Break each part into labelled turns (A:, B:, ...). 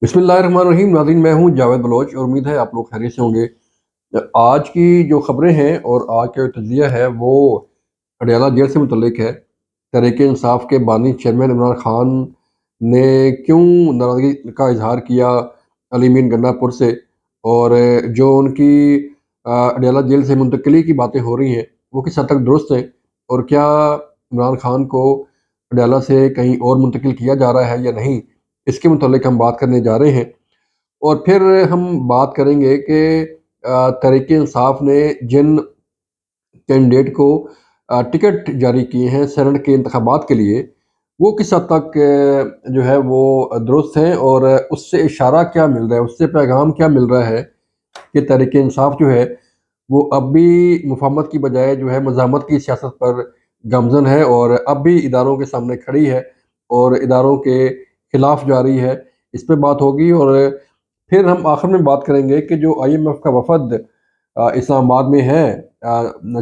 A: बिस्मिल्लाहिर्रहमानिर्रहीम। नाज़रीन, मैं हूँ जावेद बलोच और उम्मीद है आप लोग खैरियत से होंगे। आज की जो ख़बरें हैं और आज का जो तज्ज़िया है वो अडयाला जेल से मुतल्लिक है। तहरीक इंसाफ के बानी चेयरमैन इमरान खान ने क्यों नाराज़गी का इजहार किया अली मीन गन्नापुर से, और जो उनकी अडयाला जेल से मुंतकिली की बातें हो रही हैं वो किस हद तक दुरुस्त हैं, और क्या इमरान खान को अडयाला से कहीं और मुंतकिल किया जा रहा है या नहीं, इसके मुतल्लिक हम बात करने जा रहे हैं। और फिर हम बात करेंगे कि तहरीक इंसाफ ने जिन कैंडिडेट को टिकट जारी किए हैं सेनेट के इंतखाबात के लिए, वो किस हद तक जो है वो दुरुस्त हैं, और उससे इशारा क्या मिल रहा है, उससे पैगाम क्या मिल रहा है कि तहरीक इंसाफ जो है वो अब भी मुफाहमत की बजाय जो है मज़ाहमत की सियासत पर गामज़न है, और अब भी इदारों के सामने खड़ी है और इदारों के खिलाफ जा रही है। इस पे बात होगी। और फिर हम आखिर में बात करेंगे कि जो आईएमएफ का वफद इस्लामाबाद में है,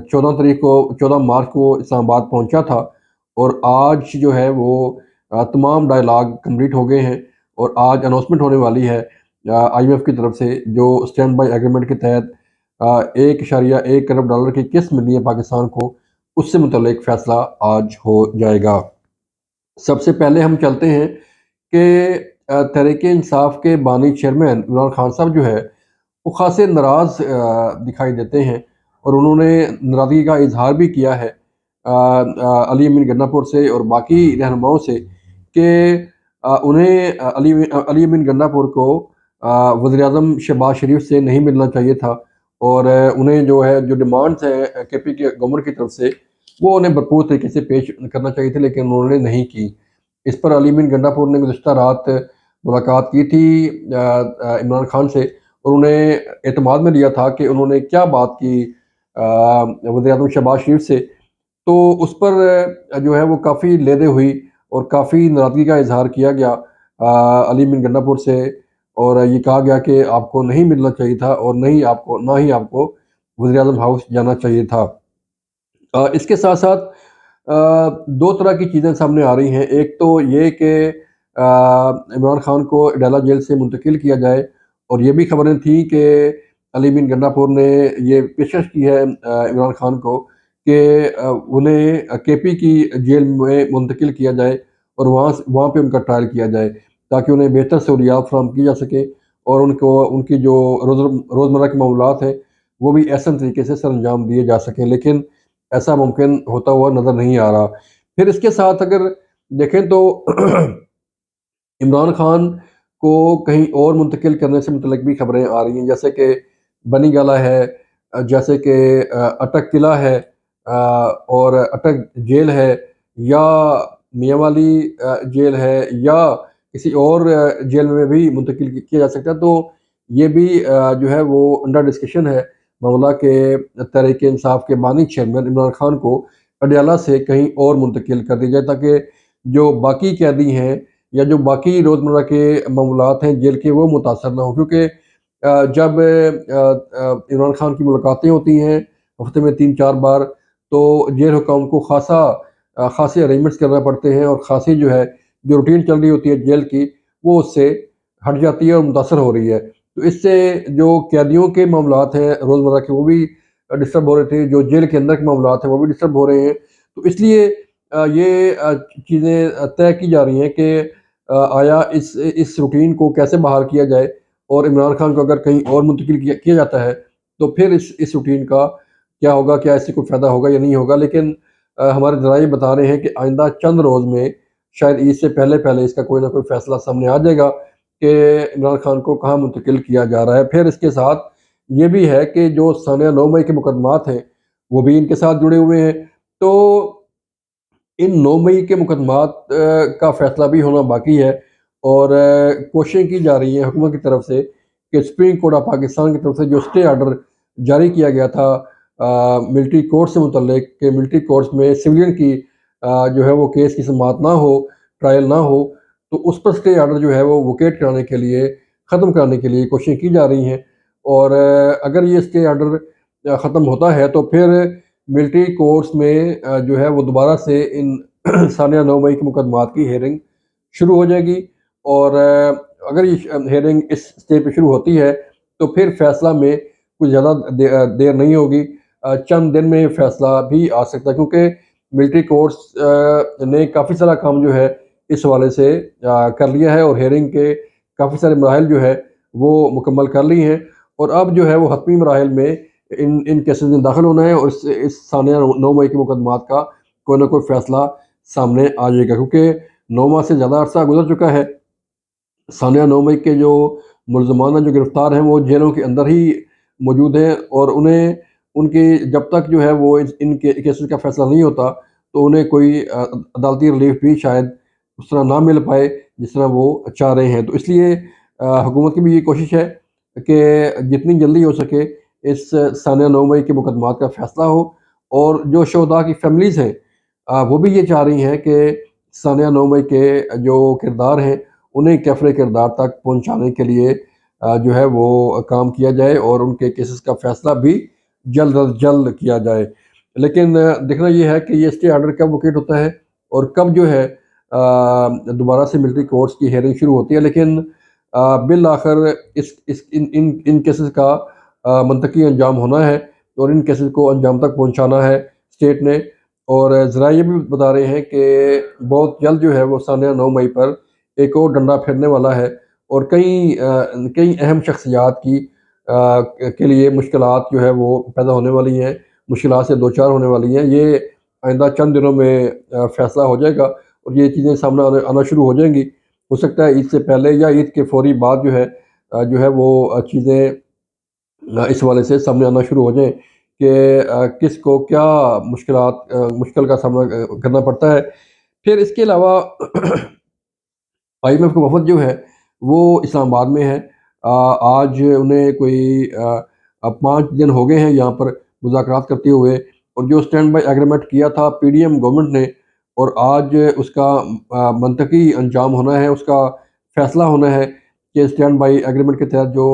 A: 14 मार्च को इस्लामाबाद पहुंचा था, और आज जो है वो तमाम डायलॉग कंप्लीट हो गए हैं, और आज अनाउंसमेंट होने वाली है आईएमएफ की तरफ से, जो स्टैंड बाई एग्रीमेंट के तहत 1.1 करोड़ डॉलर की किस्त मिली है पाकिस्तान को, उससे मुतल्लिक फ़ैसला आज हो जाएगा। सबसे पहले हम चलते हैं कि तहरीक इंसाफ के बानी चेयरमैन इमरान खान साहब जो है वो ख़ासे नाराज़ दिखाई देते हैं, और उन्होंने नाराज़गी का इजहार भी किया है अली अमीन गन्नापुर से और बाकी रहनुमाओं से कि उन्हें अली अमीन गन्नापुर को वज़ीर आज़म शहबाज शरीफ से नहीं मिलना चाहिए था, और उन्हें जो है जो डिमांड्स हैं केपी के गवर्नमेंट की तरफ से वो उन्हें भरपूर तरीके से पेश करना चाहिए थे, लेकिन उन्होंने नहीं की। इस पर अली अमीन गंडापुर ने गुज़िश्ता रात मुलाकात की थी इमरान खान से, और उन्हें एतमाद में लिया था कि उन्होंने क्या बात की वज़ीर-ए-आज़म शहबाज शरीफ से। तो उस पर जो है वो काफ़ी लेदे हुई और काफ़ी नाराज़गी का इज़हार किया गया अली अमीन गंडापुर से, और ये कहा गया कि आपको नहीं मिलना चाहिए था, और ना ही आपको वज़ीर-ए-आज़म हाउस जाना चाहिए था। इसके साथ-साथ 2 तरह की चीज़ें सामने आ रही हैं। एक तो ये कि इमरान खान को अडयाला जेल से मुंतकिल किया जाए, और ये भी खबरें थी कि अली बिन गन्नापुर ने ये पेशकश की है इमरान खान को कि उन्हें केपी की जेल में मुंतकिल किया जाए, और वहाँ पे उनका ट्रायल किया जाए, ताकि उन्हें बेहतर सहूलियात फराहम की जा सके, और उनको उनकी जो रोज़मर्रा के मामलात हैं वो भी एहसन तरीके से सरअंजाम दिए जा सकें। लेकिन ऐसा मुमकिन होता हुआ नज़र नहीं आ रहा। फिर इसके साथ अगर देखें तो इमरान खान को कहीं और मुंतकिल करने से मुतल्लिक भी खबरें आ रही हैं, जैसे कि बनी गाला है, जैसे कि अटक किला है, और अटक जेल है, या मियाँ वाली जेल है, या किसी और जेल में भी मुंतकिल किया जा सकता है। तो ये भी जो है वो अंडर डिस्कशन है मामला के तहरीक इंसाफ के बानी चेयरमैन इमरान खान को अडयाला से कहीं और मुंतकिल कर दिया जाए, ताकि जो बाकी कैदी हैं या जो बाकी रोज़मर्रा के मामलात हैं जेल के, वो मुतासर ना हों। क्योंकि जब इमरान खान की मुलाकातें होती हैं हफ्ते में 3-4 बार, तो जेल हुकाम को ख़ासे अरेंजमेंट्स करना पड़ते हैं, और ख़ासी जो है जो रूटीन चल रही होती है जेल की, वो उससे हट जाती है और मुतासर हो रही है। तो इससे जो कैदियों के मामलात हैं रोज़मर्रा के, वो भी डिस्टर्ब हो रहे थे, जो जेल के अंदर के मामलात हैं वो भी डिस्टर्ब हो रहे हैं। तो इसलिए ये चीज़ें तय की जा रही हैं कि आया इस रूटीन को कैसे बहाल किया जाए, और इमरान खान को अगर कहीं और मुंतकिल किया किया जाता है तो फिर इस रूटीन का क्या होगा, क्या इससे कोई फ़ायदा होगा या नहीं होगा। लेकिन हमारे ज़राए बता रहे हैं कि आइंदा चंद रोज़ में, शायद ईद से पहले-पहले इसका कोई ना कोई फ़ैसला सामने आ जाएगा कि इमरान खान को कहाँ मुंतकिल किया जा रहा है। फिर इसके साथ ये भी है कि जो सानिया 9 मई के मुकदमात हैं, वो भी इनके साथ जुड़े हुए हैं। तो इन 9 मई के मुकदमात का फ़ैसला भी होना बाकी है, और कोशिशें की जा रही हैं हुकूमत की तरफ से कि सुप्रीम कोर्ट ऑफ पाकिस्तान की तरफ से जो स्टे ऑर्डर जारी किया गया था मिलिट्री कोर्ट से मुतल्लिक, कि मिलिट्री कोर्ट्स में सिविलियन की जो है वो केस की समाअत ना हो, ट्रायल ना हो, तो उस पर स्टे ऑर्डर जो है वो वोकेट कराने के लिए, ख़त्म कराने के लिए कोशिशें की जा रही हैं। और अगर ये स्टे ऑर्डर ख़त्म होता है तो फिर मिलिट्री कोर्ट्स में जो है वो दोबारा से इन सानिया 9 मई के मुकदमात की हियरिंग शुरू हो जाएगी, और اگر یہ ہیئرنگ اس اسٹیج پہ شروع ہوتی ہے تو پھر فیصلہ میں کچھ زیادہ دیر نہیں ہوگی، چند دن میں فیصلہ بھی آ سکتا ہے، کیونکہ ملٹری کورٹس نے کافی سارا کام جو ہے اس حوالے سے کر لیا ہے، اور ہیئرنگ کے کافی سارے مراحل جو ہے وہ مکمل کر لی ہیں، اور اب جو ہے وہ حتمی مراحل میں ان کیسز میں داخل ہونا ہے، اور اس ثانیہ 9 مئی کے مقدمات کا کوئی نہ کوئی فیصلہ سامنے آ جائے گا، کیونکہ 9 ماہ سے زیادہ عرصہ گزر چکا ہے۔ ثانیہ 9 مئی کے جو ملزمان ہیں، جو گرفتار ہیں، وہ جیلوں کے اندر ہی موجود ہیں، اور انہیں ان کی جب تک جو ہے وہ ان کے کیسز کا فیصلہ نہیں ہوتا تو انہیں کوئی عدالتی ریلیف بھی شاید اس طرح نہ مل پائے جس طرح وہ چاہ رہے ہیں۔ تو اس لیے حکومت کی بھی یہ کوشش ہے کہ جتنی جلدی ہو سکے اس ثانیہ 9 مئی کے مقدمات کا فیصلہ ہو، اور جو شہداء کی فیملیز ہیں وہ بھی یہ چاہ رہی ہیں کہ ثانیہ 9 مئی کے جو کردار ہیں انہیں کیفر کردار تک پہنچانے کے لیے جو ہے وہ کام کیا جائے، اور ان کے کیسز کا فیصلہ بھی جلد از جلد کیا جائے۔ لیکن دیکھنا یہ ہے کہ یہ اسٹے آرڈر کب وکیٹ ہوتا ہے اور کب جو ہے دوبارہ سے ملٹری کورٹس کی ہیئرنگ شروع ہوتی ہے، لیکن بالآخر ان کیسز کا منطقی انجام ہونا ہے، اور ان کیسز کو انجام تک پہنچانا ہے اسٹیٹ نے، اور ذرائع یہ بھی بتا رہے ہیں کہ بہت جلد جو ہے وہ ثانیہ 9 مئی پر ایک اور ڈنڈا پھیرنے والا ہے، اور کئی اہم شخصیات کے لیے مشکلات جو ہے وہ پیدا ہونے والی ہیں، مشکلات سے دوچار ہونے والی ہیں۔ یہ آئندہ چند دنوں میں فیصلہ ہو جائے گا، اور یہ چیزیں سامنے آنا شروع ہو جائیں گی۔ ہو سکتا ہے عید سے پہلے یا عید کے فوری بعد جو ہے وہ چیزیں اس حوالے سے سامنے آنا شروع ہو جائیں کہ کس کو کیا مشکل کا سامنا کرنا پڑتا ہے۔ پھر اس کے علاوہ IMF کا وفد جو ہے وہ اسلام آباد میں ہے۔ آج انہیں کوئی 5 دن ہو گئے ہیں یہاں پر مذاکرات کرتے ہوئے، اور جو اسٹینڈ بائی ایگریمنٹ کیا تھا PDM گورنمنٹ نے، اور آج اس کا منطقی انجام ہونا ہے، اس کا فیصلہ ہونا ہے کہ اسٹینڈ بائی ایگریمنٹ کے تحت جو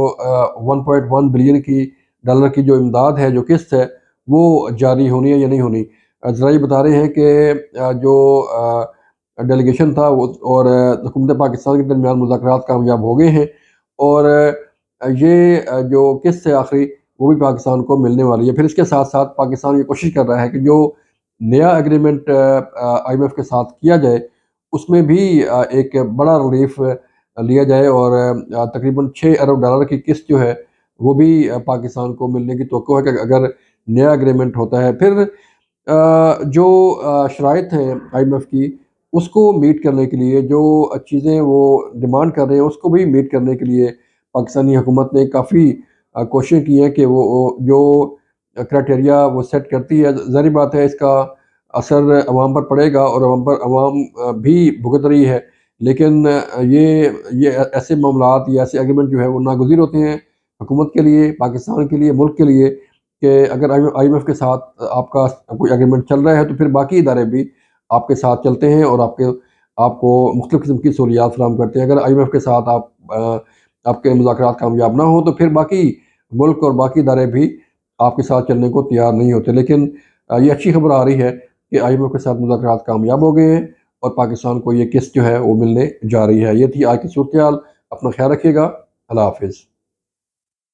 A: 1.1 بلین کی ڈالر کی جو امداد ہے، جو قسط ہے، وہ جاری ہونی ہے یا نہیں ہونی۔ ذرائع بتا رہے ہیں کہ جو ڈیلیگیشن تھا اور حکومت پاکستان کے درمیان مذاکرات کامیاب ہو گئے ہیں، اور یہ جو قسط ہے آخری وہ بھی پاکستان کو ملنے والی ہے۔ پھر اس کے ساتھ ساتھ پاکستان یہ کوشش کر رہا ہے کہ جو نیا ایگریمنٹ IMF کے ساتھ کیا جائے اس میں بھی ایک بڑا ریلیف لیا جائے، اور تقریباً 6 ارب ڈالر کی قسط جو ہے وہ بھی پاکستان کو ملنے کی توقع ہے کہ اگر نیا ایگریمنٹ ہوتا ہے۔ پھر جو شرائط ہیں IMF کی، اس کو میٹ کرنے کے لیے، جو چیزیں وہ ڈیمانڈ کر رہے ہیں اس کو بھی میٹ کرنے کے لیے پاکستانی حکومت نے کافی کوششیں کی ہیں کہ وہ جو کرائٹیریا وہ سیٹ کرتی ہے، ظاہری بات ہے اس کا اثر عوام پر پڑے گا، اور عوام بھی بھگت رہی ہے، لیکن یہ ایسے معاملات یا ایسے ایگریمنٹ جو ہے وہ ناگزیر ہوتے ہیں حکومت کے لیے، پاکستان کے لیے، ملک کے لیے، کہ اگر IMF کے ساتھ آپ کا کوئی ایگریمنٹ چل رہا ہے تو پھر باقی ادارے بھی آپ کے ساتھ چلتے ہیں اور آپ کو مختلف قسم کی سہولیات فراہم کرتے ہیں۔ اگر IMF کے ساتھ آپ کے مذاکرات کامیاب نہ ہوں تو پھر باقی ملک اور باقی ادارے بھی آپ کے ساتھ چلنے کو تیار نہیں ہوتے۔ لیکن یہ اچھی خبر آ رہی ہے کہ IMF کے ساتھ مذاکرات کامیاب ہو گئے ہیں، اور پاکستان کو یہ قسط جو ہے وہ ملنے جا رہی ہے۔ یہ تھی آج کی صورتحال۔ اپنا خیال رکھیے گا۔ اللہ حافظ۔